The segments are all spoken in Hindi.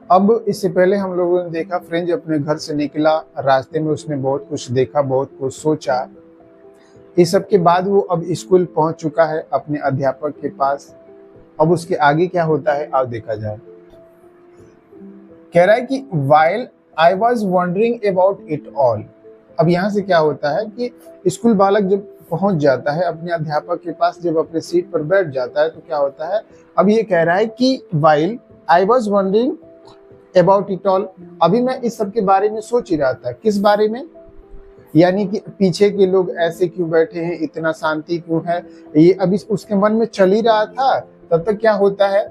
अब इससे पहले हम लोगों ने देखा फ्रेंच अपने घर से निकला, रास्ते में उसने बहुत कुछ देखा, बहुत कुछ सोचा। इस सब के बाद वो अब स्कूल पहुंच चुका है अपने अध्यापक के पास। अब उसके आगे क्या होता है आओ देखा जाए। कह रहा है कि while I was wondering about it all। अब यहाँ से क्या होता है कि स्कूल बालक जब पहुंच जाता है अपने अध्यापक के पास, जब अपने सीट पर बैठ जाता है तो क्या होता है, अब ये कह रहा है कि while I was wondering about it all, अभी मैं इस सब के बारे में सोच ही रहा था। किस बारे में? यानी कि पीछे के लोग ऐसे क्यों बैठे हैं, इतना शांति क्यों है, ये अभी उसके मन में चल ही रहा था। तब तक क्या होता है,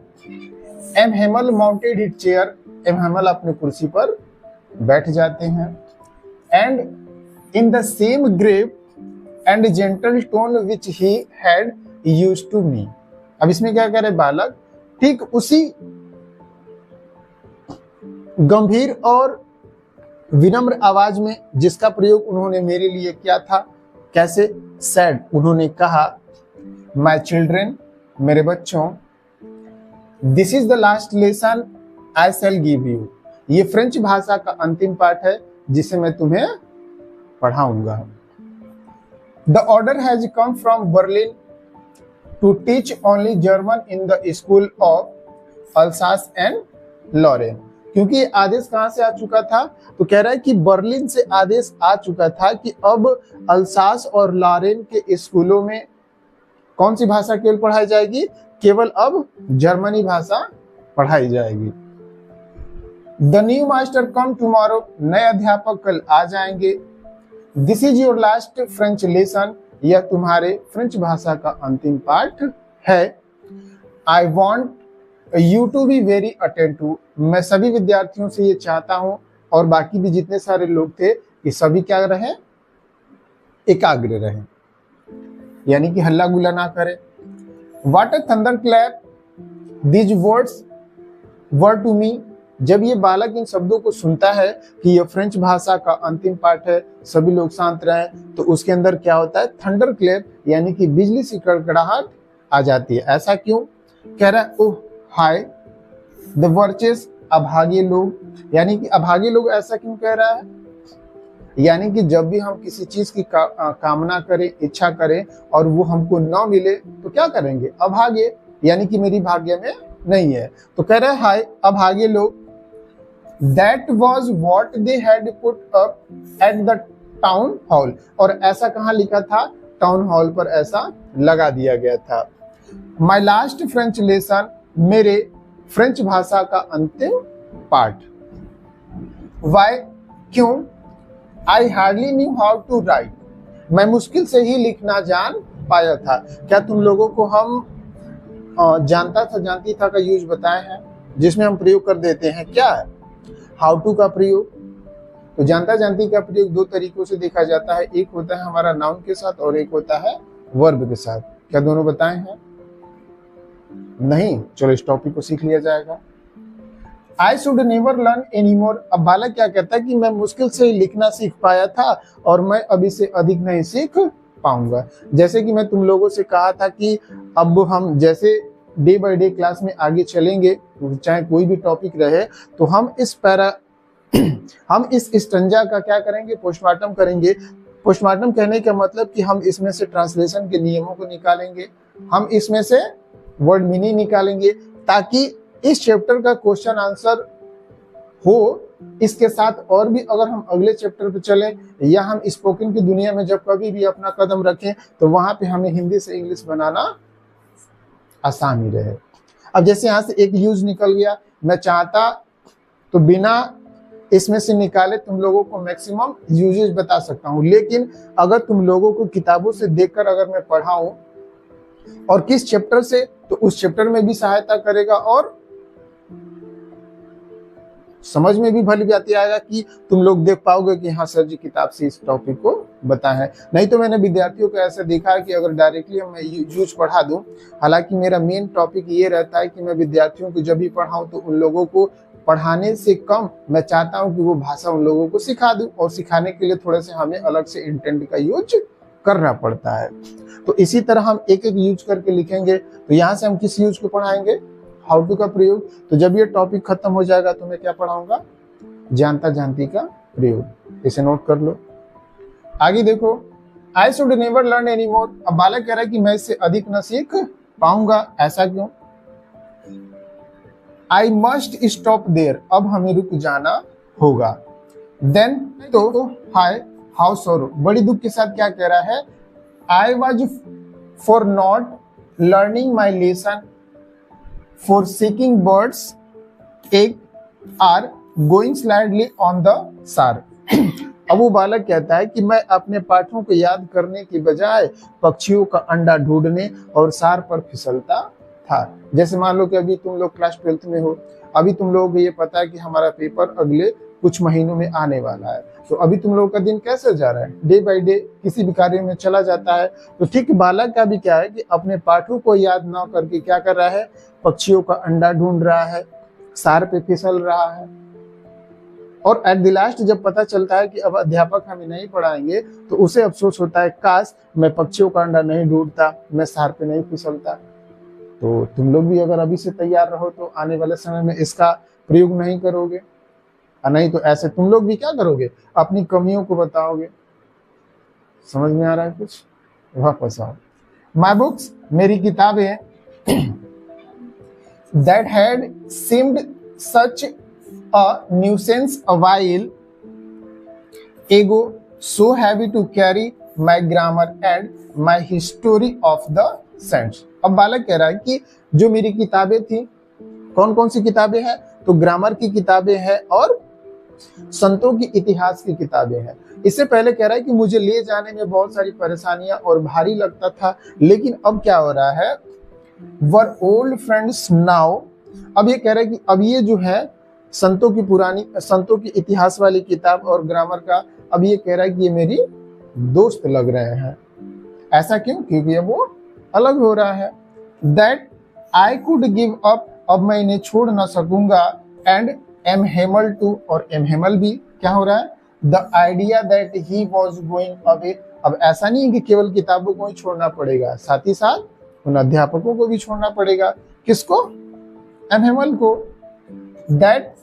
M Hamel mounted his chair, M Hamel अपनी कुर्सी पर बैठ जाते हैं। And in the same grave and gentle tone which he had used to me. अब इसमें क्या करे बालक, ठीक उसी गंभीर और विनम्र आवाज में जिसका प्रयोग उन्होंने मेरे लिए किया था। कैसे? सैड, उन्होंने कहा, माय चिल्ड्रेन, मेरे बच्चों, this is the last lesson I shall give you. ये फ्रेंच भाषा का अंतिम पाठ है जिसे मैं तुम्हें पढ़ाऊंगा। The order has come from Berlin to teach only German in the school of Alsace and Lorraine. क्योंकि ये आदेश कहां से आ चुका था, तो कह रहा है कि बर्लिन से आदेश आ चुका था कि अब अल्सास और लॉरेन के स्कूलों में कौन सी भाषा केवल पढ़ाई जाएगी, केवल अब जर्मनी भाषा पढ़ाई जाएगी। The new master come tomorrow, नए अध्यापक कल आ जाएंगे। This is your last French lesson, यह तुम्हारे फ्रेंच भाषा का अंतिम पाठ है। I want you to be very attentive, मैं सभी विद्यार्थियों से ये चाहता हूं और बाकी भी जितने सारे लोग थे कि सभी क्या रहें, एकाग्र रहें, यानी कि हल्ला गुल्ला ना करें। What a thunderclap these words were to me। जब ये बालक इन शब्दों को सुनता है कि यह फ्रेंच भाषा का अंतिम पाठ है, सभी लोग शांत रहें, तो उसके अंदर क्या होता है, थंडर क्लैप, यानी कि बिजली सी कड़कड़ाहट आ जाती है। ऐसा क्यों? कह रहा है, ओह हाय द वर्चेस, अभागे लोग, यानी कि अभागे लोग ऐसा क्यों कह रहा है, यानी कि जब भी हम किसी चीज की कामना करें, इच्छा करें और वो हमको न मिले तो क्या करेंगे, अभागे, यानी कि मेरी भाग्य में नहीं है। तो कह रहे हैं हाय अभागे लोग। That was what they had put up at the town hall, और ऐसा कहाँ लिखा था, टाउन हॉल पर ऐसा लगा दिया गया था। माई लास्ट फ्रेंच लेसन, मेरे फ्रेंच भाषा का अंतिम पाठ। वाई, क्यों? I hardly knew how to write, मैं मुश्किल से ही लिखना जान पाया था। क्या तुम लोगों को हम जानता था जानती था का यूज बताए हैं, जिसमें हम प्रयोग कर देते हैं क्या, हाउ टू का प्रयोग। तो जानता जानती का प्रयोग दो तरीकों से देखा जाता है, एक होता है हमारा नाउन के साथ और एक होता है वर्ब के साथ। क्या दोनों बताए हैं? नहीं, चलो इस टॉपिक को सीख लिया जाएगा। I should never learn anymore। अब बालक क्या कहता है कि मैं मुश्किल से लिखना सीख पाया था और मैं अभी से अधिक नहीं सीख पाऊंगा। जैसे कि मैं तुम लोगों से कहा था कि अब हम जैसे डे बाय डे क्लास में आगे चलेंगे, चाहे कोई भी टॉपिक रहे, तो हम इस स्टंजा का क्या करेंगे, पोस्टमार्टम करेंगे। पोस्टमार्टम कहने का मतलब कि हम इसमें से ट्रांसलेशन के नियमों को निकालेंगे, हम इसमें से वर्ड मीनिंग निकालेंगे, ताकि इस चैप्टर का क्वेश्चन आंसर हो। इसके साथ और भी अगर हम अगले चैप्टर पे चलें या हम स्पोकन की दुनिया में जब कभी भी अपना कदम रखें तो वहां पे हमें हिंदी से इंग्लिश बनाना आसान ही रहे। अब जैसे यहाँ से एक यूज निकल गया, मैं चाहता तो बिना इसमें से निकाले तुम लोगों को मैक्सिमम यूजेज बता सकता हूँ, लेकिन अगर तुम लोगों को किताबों से देखकर अगर मैं पढ़ाऊं और किस चैप्टर से, तो उस चैप्टर में भी सहायता करेगा और समझ में भी भली बात आएगा कि तुम लोग देख पाओगे कि हाँ सर जी किताब से इस टॉपिक को बताया है। नहीं तो मैंने विद्यार्थियों को ऐसा देखा है कि अगर डायरेक्टली मैं यूज पढ़ा दूं, हालांकि मेरा मेन टॉपिक ये रहता है कि मैं विद्यार्थियों को जब भी पढ़ाऊं तो उन लोगों को पढ़ाने से कम मैं चाहता हूं कि वो भाषा उन लोगों को सिखा दूं, और सिखाने के लिए थोड़े से हमें अलग से इंटेंट का यूज करना पड़ता है। तो इसी तरह हम एक एक यूज करके लिखेंगे। तो यहाँ से हम किस यूज को पढ़ाएंगे, हाउ टू का प्रयोग। तो जब ये टॉपिक खत्म हो जाएगा तो मैं क्या पढ़ाऊंगा, जानता जानती का प्रयोग। इसे नोट कर लो। आगे देखो, I should never learn any more. अब बालक कह रहा है कि मैं इससे अधिक न सीख पाऊंगा, ऐसा क्यों। आई मस्ट स्टॉप देयर, अब हमें रुक जाना होगा। देन तो हाय हाउ सोरो, बड़ी दुख के साथ क्या कह रहा है, I was for not learning my lesson for seeking birds egg are going slidely on the Saar. अब वो बालक कहता है कि मैं अपने पाठों को याद करने की बजाय पक्षियों का अंडा ढूंढने और सार पर फिसलता था। जैसे मान लो कि अभी तुम लोग क्लास 12th में हो, अभी तुम लोगों को ये पता है कि हमारा पेपर अगले कुछ महीनों में आने वाला है, तो अभी तुम लोगों का दिन कैसे जा रहा है, डे बाय डे किसी भी कार्य में चला जाता है। तो ठीक बालक का भी क्या है कि अपने पाठों को याद ना करके क्या कर रहा है, पक्षियों का अंडा ढूंढ रहा है, सार पे फिसल रहा है। और एट द लास्ट जब पता चलता है कि अब अध्यापक हमें नहीं पढ़ाएंगे तो उसे अफसोस होता है, काश मैं पक्षियों का अंडा नहीं ढूंढता, मैं सार पे नहीं फिसलता। तो तुम लोग भी अगर अभी से तैयार रहो तो आने वाले समय में इसका प्रयोग नहीं करोगे, और नहीं तो ऐसे तुम लोग भी क्या करोगे, अपनी कमियों को बताओगे। समझ में आ रहा है कुछ, वापस आओ। माई बुक्स, मेरी किताबें, that had seemed such a nuisance a while ago, so heavy to carry my grammar and my history of the saints। अब बालक कह रहा है कि जो मेरी किताबें थी, कौन कौन सी किताबें हैं, तो ग्रामर की किताबें हैं और संतों की इतिहास की किताबें हैं। इससे पहले कह रहा है कि मुझे ले जाने में बहुत सारी परेशानियां और भारी लगता था, लेकिन अब क्या हो रहा है, वर ओल्ड फ्रेंड्स नाउ। अब ये कह रहा है कि अब ये जो है संतों की इतिहास वाली किताब और ग्रामर का, अब ये कह रहा है कि ये मेरी दोस्त लग रहे हैं। ऐसा क्यों, क्योंकि अब वो अलग हो रहा है। That I could give up, अब मैं इन्हें छोड़ ना सकूंगा। एंड एम हेमल टू, और एम हेमल भी क्या हो रहा है, the idea that he was going away. अब ऐसा नहीं है कि केवल किताबों को ही छोड़ना पड़ेगा, साथ ही साथ उन अध्यापकों को भी छोड़ना पड़ेगा। किसको, एम हेमल को। That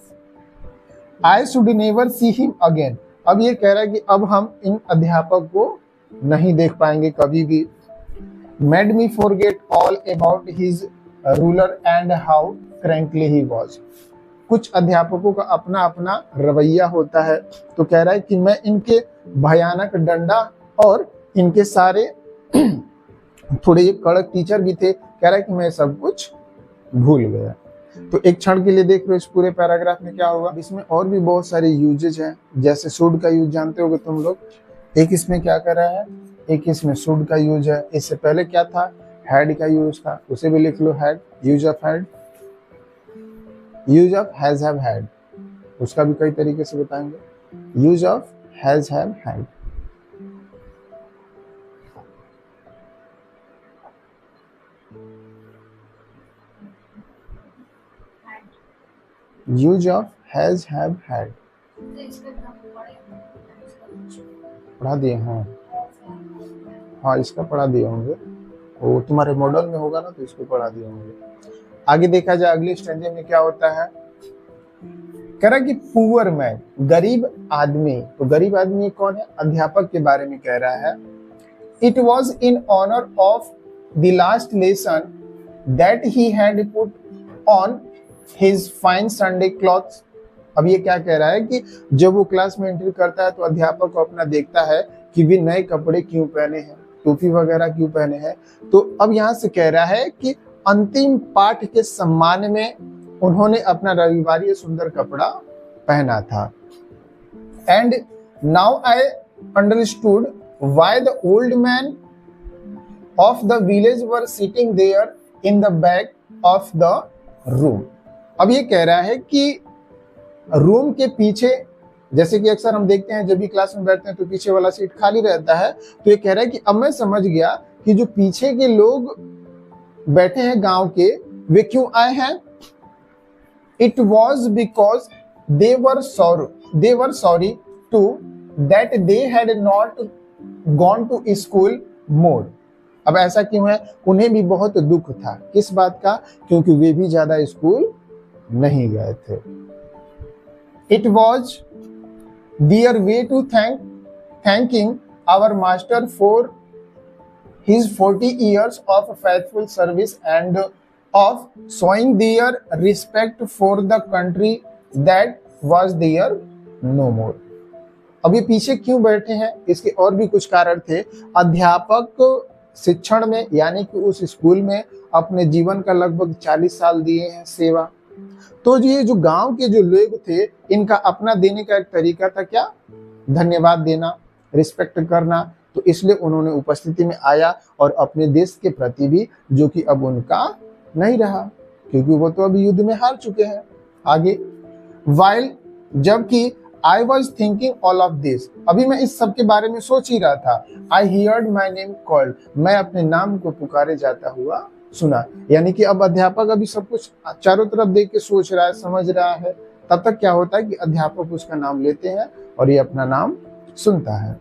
I should never see him again, अब ये कह रहा है कि अब हम इन अध्यापक को नहीं देख पाएंगे कभी भी। Made me forget all about his ruler and how cranky he was. कुछ अध्यापकों का अपना अपना रवैया होता है, तो कह रहा है कि मैं इनके भयानक डंडा और इनके सारे थोड़े कड़क टीचर भी थे, कह रहा है कि मैं सब कुछ भूल गया। तो एक क्षण के लिए देख लो इस पूरे पैराग्राफ में क्या होगा। इसमें और भी बहुत सारे यूजेज हैं, जैसे शुड का यूज जानते होगे तुम लोग, एक इसमें क्या कर रहा है, एक इसमें शुड का यूज है। इससे पहले क्या था, हैड का यूज था, उसे भी लिख लो had, use of had, use of has have had, उसका भी कई तरीके से बताएंगे। Use of has have had, use of has have had पढ़ा दिए, हाँ इसका पढ़ा दिए होंगे, वो तुम्हारे मॉडल में होगा ना, तो इसको पढ़ा दिए होंगे। आगे देखा जाए अगले स्टेंजे में क्या होता है, कह रहा कि पुअर मैन, गरीब आदमी। तो गरीब आदमी कौन है, अध्यापक के बारे में कह रहा है। It was in honour of the last lesson that he had put on his fine Sunday clothes. अब ये क्या कह रहा है कि जब वो क्लास में एंट्री करता है तो अध्यापक को अपना देखता है कि वे नए कपड़े क्यों पहने हैं, टोपी वगैरह क्यों पहने हैं। तो अब यहाँ से कह रहा है कि अंतिम पाठ के सम्मान में उन्होंने अपना रविवारी सुंदर कपड़ा पहना था। And now I understood why the old man of the village were sitting there in the back of the room. अब ये कह रहा है कि रूम के पीछे, जैसे कि अक्सर हम देखते हैं जब भी क्लास में बैठते हैं तो पीछे वाला सीट खाली रहता है, तो ये कह रहा है कि अब मैं समझ गया कि जो पीछे के लोग बैठे हैं गांव के, वे क्यों आए हैं। It was because they were sorry to that they had not gone to school more. अब ऐसा क्यों है? उन्हें भी बहुत दुख था। किस बात का? क्योंकि वे भी ज्यादा स्कूल नहीं गए थे। It was their way to thanking our master for his 40 years of faithful service and of showing their respect for the country that was there no more. अब ये पीछे क्यों बैठे हैं? इसके और भी कुछ कारण थे। अध्यापक शिक्षण में यानी कि उस स्कूल में अपने जीवन का लगभग 40 साल दिए हैं सेवा। तो ये जो गांव के जो लोग थे, इनका अपना देने का एक तरीका था क्या? धन्यवाद देना, रिस्पेक्ट करना। तो इसलिए उन्होंने उपस्थिति में आया और अपने देश के प्रति भी, जो कि अब उनका नहीं रहा क्योंकि वो तो अभी युद्ध में हार चुके हैं। आगे, वाइल जबकि आई was thinking all of this, अभी मैं इस सब के बारे में सोच ही रहा था। आई हियर्ड माई नेम कॉल्ड, मैं अपने नाम को पुकारे जाता हुआ सुना। यानी कि अब अध्यापक अभी सब कुछ चारों तरफ देख के सोच रहा है, समझ रहा है। तब तक क्या होता है कि अध्यापक उसका नाम लेते हैं और ये अपना नाम सुनता है।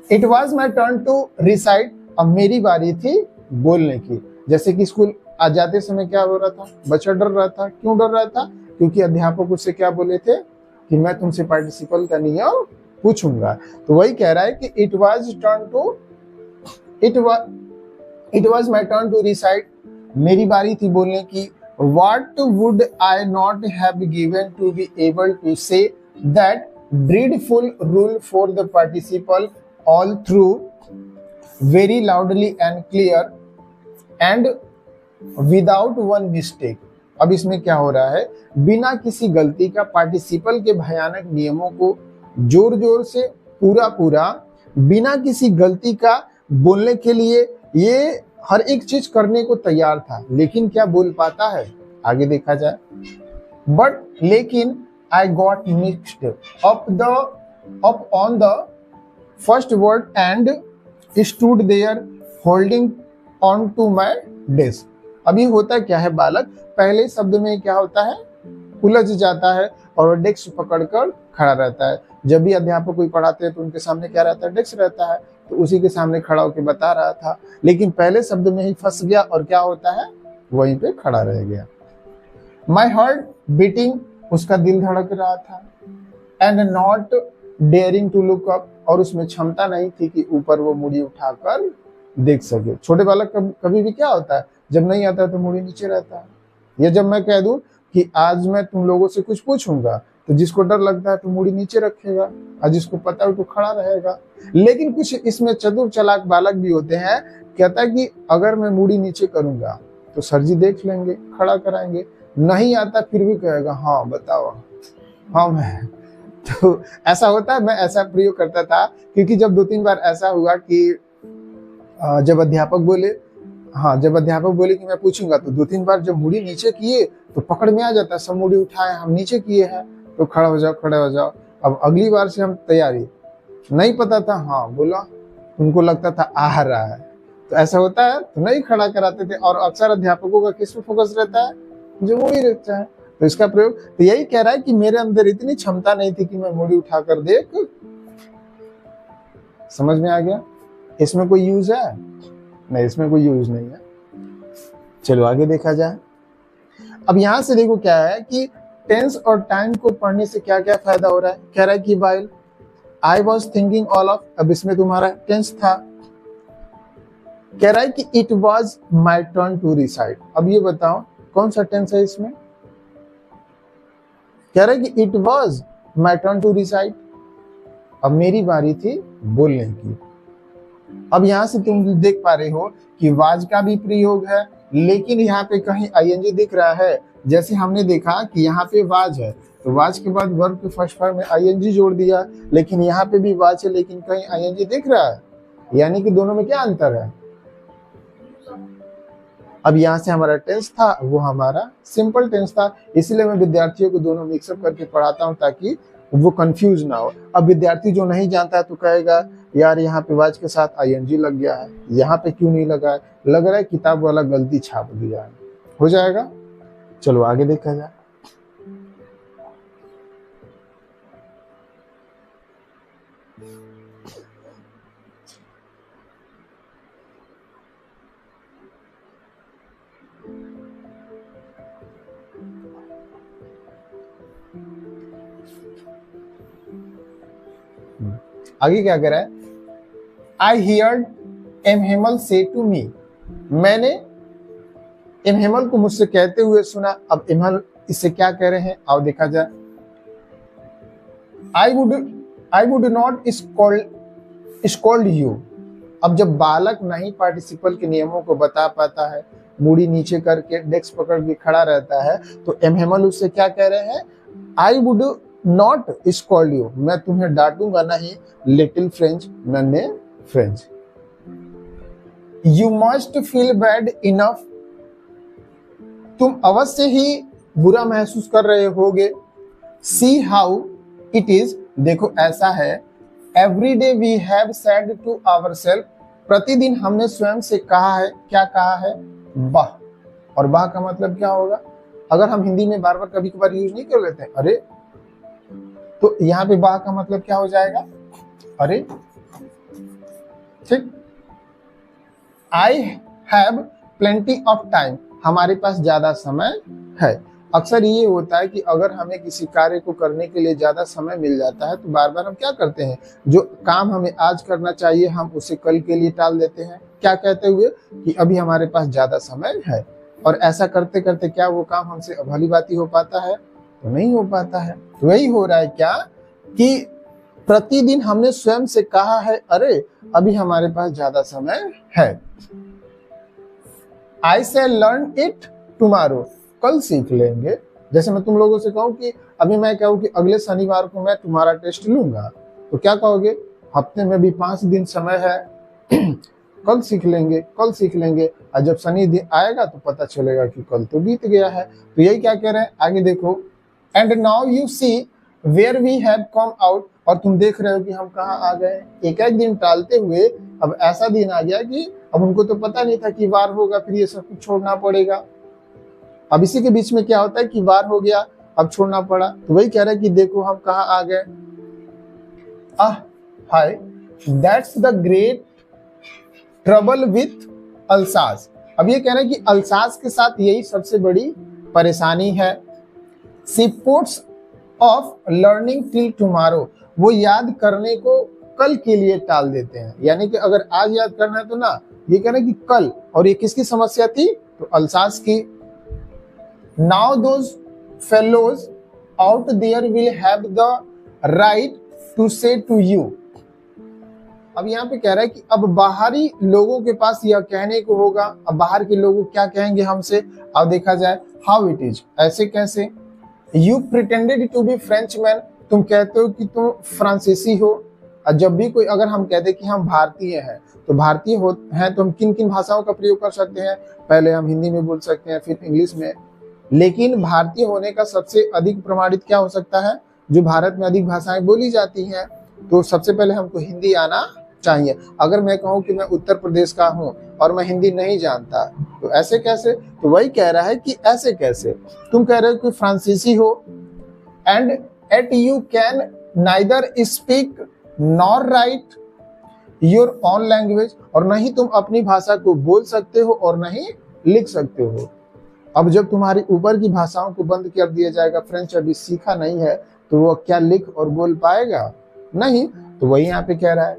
It was my turn to recite, अब मेरी बारी थी बोलने की। जैसे कि स्कूल आ जाते समय क्या हो रहा था? बच्चा डर रहा था। क्यों डर रहा था? क्योंकि अध्यापक उससे क्या बोले थे कि मैं तुमसे पार्टिसिपल का नियम पूछूंगा। तो वही कह रहा है कि it was my turn to recite, मेरी बारी थी बोलने की। What would I not have given to be able to say that dreadful rule for the participle all through very loudly and clear and without one mistake. अब इसमें क्या हो रहा है? बिना किसी गलती का पार्टिसिपल के भयानक नियमों को जोर जोर से पूरा बिना किसी गलती का बोलने के लिए ये हर एक चीज करने को तैयार था, लेकिन क्या बोल पाता है? आगे देखा जाए। बट लेकिन I got mixed up on the first word and stood there holding on to my desk. अभी होता क्या है बालक, पहले शब्द में क्या होता है? उलझ जाता है और डेस्क पकड़कर खड़ा रहता है। जब भी अध्यापक कोई पढ़ाते हैं तो उनके सामने क्या रहता है? डेस्क रहता है। तो उसी के सामने खड़ा होकर बता रहा था, लेकिन पहले शब्द में ही फंस गया और क्या होता है? वहीं पे खड़ा रह गया। माई हार्ट बीटिंग, उसका दिल धड़क रहा था। And not daring to look up, और उसमें क्षमता नहीं थी कि ऊपर वो मुड़ी उठाकर देख सके। छोटे बालक कभी भी क्या होता है, जब नहीं आता तो मुड़ी नीचे रहता है। या जब मैं कह दूं कि आज मैं तुम लोगों से कुछ पूछूंगा, तो जिसको डर लगता है तो मुड़ी नीचे रखेगा और जिसको पता है तो खड़ा रहेगा। लेकिन कुछ इसमें चतुर चालाक बालक भी होते हैं, कहता है कि अगर मैं मुड़ी नीचे करूंगा तो सर जी देख लेंगे, खड़ा कराएंगे। नहीं आता फिर भी कहेगा हाँ बताओ, हाँ मैं। तो ऐसा होता है, मैं ऐसा प्रयोग करता था क्योंकि जब 2-3 बार ऐसा हुआ कि जब अध्यापक बोले कि मैं पूछूंगा, तो 2-3 बार जब मुड़ी नीचे किए तो पकड़ में आ जाता, सब मुड़ी उठाए, हम नीचे किए हैं तो खड़ा हो जाओ। अब अगली बार से हम तैयारी। नहीं पता था, हाँ बोला, उनको लगता था आ रहा है, तो ऐसा होता है, तो नहीं खड़ा कराते थे। और अक्सर अध्यापकों का किस पे फोकस रहता है? जो मुड़ी रहता है। तो इसका प्रयोग तो यही कह रहा है कि मेरे अंदर इतनी क्षमता नहीं थी कि मैं मुड़ी उठाकर देख। समझ में आ गया? इसमें कोई यूज है? नहीं, इसमें कोई यूज नहीं है। चलो आगे देखा जाए। अब यहां से देखो क्या है कि टेंस और टाइम को पढ़ने से क्या क्या फायदा हो रहा है। कह रहा है कि while I was thinking all of, अब इसमें तुम्हारा टेंस था। कह रहा है कि it was my turn to recite. अब ये बताओ कौन सा टेंस है इसमें? कह रहा है कि it was my turn to recite, अब मेरी बारी थी बोलने की। अब यहां से तुम देख पा रहे हो कि वाज का भी प्रयोग है, लेकिन यहाँ पे कहीं आईएनजी दिख रहा है। जैसे हमने देखा कि यहाँ पे वाज है, तो वाज के बाद वर्ब के फर्स्ट फॉर्म में आईएनजी जोड़ दिया, लेकिन यहाँ पे भी वाज है लेकिन कहीं आईएनजी दिख रहा है। यानी कि दोनों में क्या अंतर है? अब यहाँ से हमारा टेंस था वो हमारा सिंपल टेंस था, इसलिए मैं विद्यार्थियों को दोनों मिक्सअप करके पढ़ाता हूँ ताकि वो कंफ्यूज ना हो। अब विद्यार्थी जो नहीं जानता है तो कहेगा यार यहाँ पे वाज के साथ आईएनजी लग गया है, यहाँ पे क्यों नहीं लगा है? लग रहा है किताब वाला गलती छाप दिया है। हो जाएगा। चलो आगे देखा जाए। आगे क्या कह रहा है, आई हियर्ड एम हेमल से टू मी, मैंने एम हेमल को मुझसे कहते हुए सुना। अब हेमल इससे क्या कह रहे हैं, आओ देखा जाए। I would not scold you. अब जब बालक नहीं पार्टिसिपल के नियमों को बता पाता है, मुड़ी नीचे करके डेस्क पकड़ के खड़ा रहता है, तो एम हेमल उससे क्या कह रहे हैं, I would not scold you, मैं तुम्हें डांटूंगा नहीं, लिटिल फ्रेंच, नन्हे French. You must feel bad enough, तुम अवश्य ही बुरा महसूस कर रहे होगे। सी हाउ इट इज, देखो ऐसा है। Every day we have said to ourselves, प्रतिदिन हमने स्वयं से कहा है, क्या कहा है, वाह। और वाह का मतलब क्या होगा, अगर हम हिंदी में बार बार कभी कभार यूज नहीं कर लेते हैं अरे, तो यहाँ पे वाह का मतलब क्या हो जाएगा, अरे। ठीक, I have plenty of time, हमारे पास ज्यादा समय है। अक्सर ये होता है कि अगर हमें किसी कार्य को करने के लिए ज्यादा समय मिल जाता है तो बार बार हम क्या करते हैं, जो काम हमें आज करना चाहिए हम उसे कल के लिए टाल देते हैं, क्या कहते हुए कि अभी हमारे पास ज्यादा समय है। और ऐसा करते करते क्या वो काम हमसे भली बाती हो पाता है, तो नहीं हो पाता है। तो वही हो रहा है क्या कि प्रतिदिन हमने स्वयं से कहा है, अरे अभी हमारे पास ज्यादा समय है। आई शैल लर्न इट टुमारो, कल सीख लेंगे। जैसे मैं तुम लोगों से कहूं कि अभी मैं कहूं कि अगले शनिवार को मैं तुम्हारा टेस्ट लूंगा, तो क्या कहोगे, हफ्ते में भी 5 दिन समय है, कल सीख लेंगे, कल सीख लेंगे। और जब शनि दिन आएगा तो पता चलेगा कि कल तो बीत गया है। तो यही क्या कह रहे हैं, आगे देखो। And now you see where we have come out, और तुम देख रहे हो कि हम कहाँ आ गए। एक एक दिन टालते हुए अब ऐसा दिन आ गया कि अब उनको तो पता नहीं था कि वार होगा, फिर ये सब कुछ छोड़ना पड़ेगा। अब इसी के बीच में क्या होता है कि वार हो गया, अब छोड़ना पड़ा। तो वही कह रहा है कि देखो हम कहाँ आ गए। Hi, that's the great trouble with Alsace. अब ये कह रहे हैं कि अल्सास के साथ यही सबसे बड़ी परेशानी है। She puts off learning till tomorrow, वो याद करने को कल के लिए टाल देते हैं। यानी कि अगर आज याद करना है तो ना, ये कह रहे हैं कि कल। और ये किसकी समस्या थी, तो अल्सास की। Now those fellows out there will have the right to say to you. अब यहाँ पे कह रहा है कि अब बाहरी लोगों के पास यह कहने को होगा। अब बाहर के लोग क्या कहेंगे हमसे, अब देखा जाए। How it is, ऐसे कैसे। You pretended to be Frenchman, तुम कहते हो कि तुम फ्रांसीसी हो। और जब भी कोई, अगर हम कहते कि हम भारतीय हैं, तो भारतीय हैं तो हम किन किन भाषाओं का प्रयोग कर सकते हैं, पहले हम हिंदी में बोल सकते हैं, फिर इंग्लिश में। लेकिन भारतीय होने का सबसे अधिक प्रमाणित क्या हो सकता है, जो भारत में अधिक भाषाएं बोली जाती हैं, तो सबसे पहले हमको हिंदी आना चाहिए। अगर मैं कहूँ कि मैं उत्तर प्रदेश का हूँ और मैं हिंदी नहीं जानता, तो ऐसे कैसे। तो वही कह रहा है कि ऐसे कैसे, तुम कह रहे हो कि फ्रांसीसी हो, and at you can neither speak nor write your own language, और नहीं तुम अपनी भाषा को बोल सकते हो और नहीं लिख सकते हो। अब जब तुम्हारी ऊपर की भाषाओं को बंद कर दिया जाएगा, फ्रेंच अभी सीखा नहीं है, तो वो क्या लिख और बोल पाएगा, नहीं। तो वही यहाँ पे कह रहा है,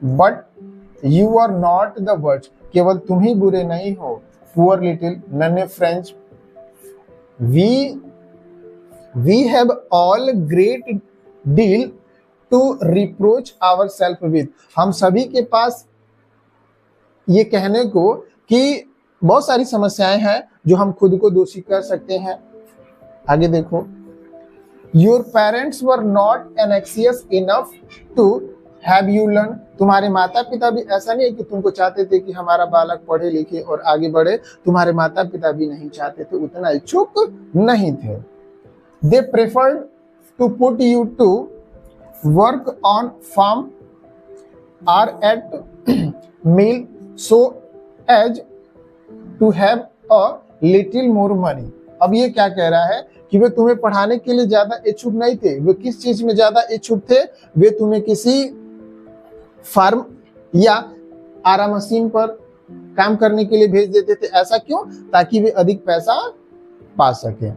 but you are not the worst, केवल तुम ही बुरे नहीं हो, पुअर लिटिल नन्हे French, we have all great deal to reproach ourselves with, हम सभी के पास ये कहने को कि बहुत सारी समस्याएं हैं जो हम खुद को दोषी कर सकते हैं। आगे देखो। Your parents were not anxious enough to have you learn, तुम्हारे माता पिता भी ऐसा नहीं है कि तुमको चाहते थे कि हमारा बालक पढ़े लिखे और आगे बढ़े, तुम्हारे माता पिता भी नहीं चाहते थे, उतना इच्छुक नहीं थे। They preferred to put you to work on farm or at mill so as to have a little more money. अब ये क्या कह रहा है कि वे तुम्हें पढ़ाने के लिए ज्यादा इच्छुक नहीं थे। वे किस चीज में ज्यादा इच्छुक थे, वे तुम्हें किसी फार्म या आरा मशीन पर काम करने के लिए भेज देते थे। ऐसा क्यों, ताकि वे अधिक पैसा पा सके।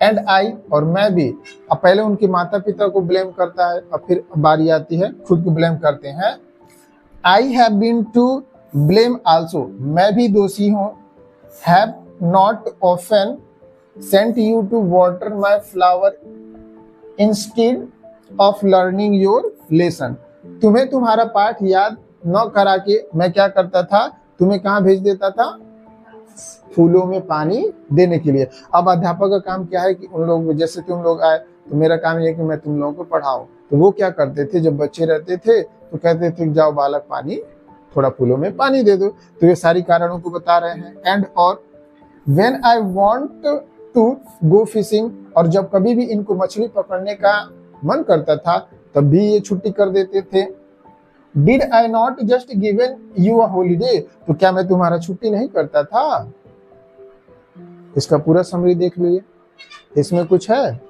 एंड आई, और मैं भी। अब पहले उनके माता पिता को ब्लेम करता है और फिर बारी आती है खुद को ब्लेम करते हैं। I have been to blame also, मैं भी दोषी हूँ। Have not often sent you to water my flower instead of learning your lesson, तुम्हें तुम्हारा पाठ याद न करा के मैं क्या करता था, तुम्हें कहाँ भेज देता था, फूलों में पानी देने के लिए। अब अध्यापक का काम क्या है कि उन लोग, जैसे तुम लोग आए तो मेरा काम यह है कि मैं तुम लोगों को पढ़ाऊं। तो वो क्या करते थे, जब बच्चे रहते थे तो कहते थे जाओ बालक पानी, थोड़ा फूलों में पानी दे दो। तो ये सारी कारणों को बता रहे हैं। एंड और when I want to go fishing, और जब कभी भी इनको मछली पकड़ने का मन करता था तब भी ये छुट्टी कर देते थे। Did I not just given you a holiday, तो क्या मैं तुम्हारा छुट्टी नहीं करता था। इसका पूरा समरी देख लीजिए, इसमें कुछ है।